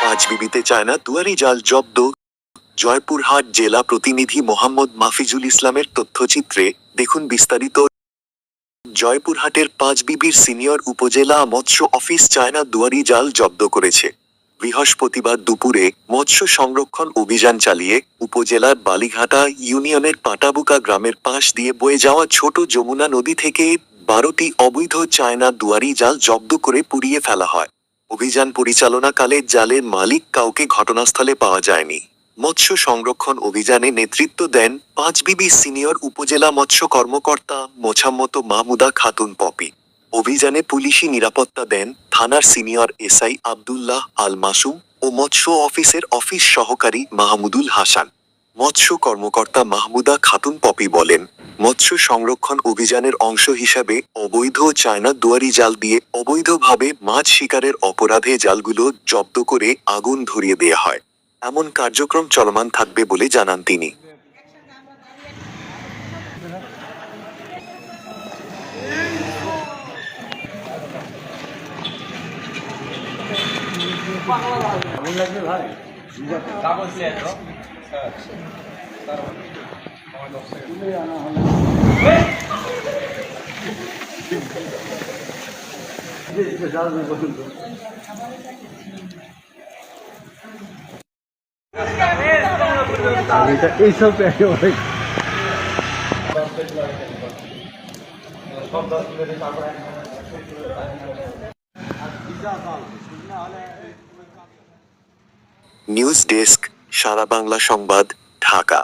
পাঁচবিবিতে China দুয়ারি জাল জব্দ। জয়পুরহাট জেলা প্রতিনিধি মোহাম্মদ মাফিজুল ইসলামের তথ্যচিত্রে দেখুন বিস্তারিত। জয়পুরহাটের পাঁচবিবির সিনিয়র উপজেলা মৎস্য অফিস চায়না দুয়ারি জাল জব্দ করেছে। বৃহস্পতিবার দুপুরে মৎস্য সংরক্ষণ অভিযান চালিয়ে উপজেলার বালিঘাটা ইউনিয়নের পাটাবুকা গ্রামের পাশ দিয়ে বয়ে যাওয়া ছোট যমুনা নদী থেকে 12টি অবৈধ চায়না দুয়ারি জাল জব্দ করে পুড়িয়ে ফেলা হয়। অভিযান পরিচালনাকালে জালের মালিক কাউকে ঘটনাস্থলে পাওয়া যায়নি। মৎস্য সংরক্ষণ অভিযানে নেতৃত্ব দেন পাঁচবিবি সিনিয়র উপজেলা মৎস্য কর্মকর্তা মোছাম্মত মাহমুদা খাতুন পপি। অভিযানে পুলিশি নিরাপত্তা দেন থানার সিনিয়র এসআই আব্দুল্লাহ আল মাসুম ও মৎস্য অফিসের অফিস সহকারী মাহমুদুল হাসান। মৎস্য কর্মকর্তা মাহমুদা খাতুন পপি বলেন, মৎস্য সংরক্ষণ অভিযানের অংশ হিসাবে অবৈধ চায়না দুয়ারি জাল দিয়ে অবৈধভাবে মাছ শিকারের অপরাধে জালগুলো জব্দ করে আগুন ধরিয়ে দেয়া হয়। এমন কার্যক্রম চলমান থাকবে বলে জানান তিনি। এইসব নিউজ ডেস্ক, সারা বাংলা সংবাদ, ঢাকা।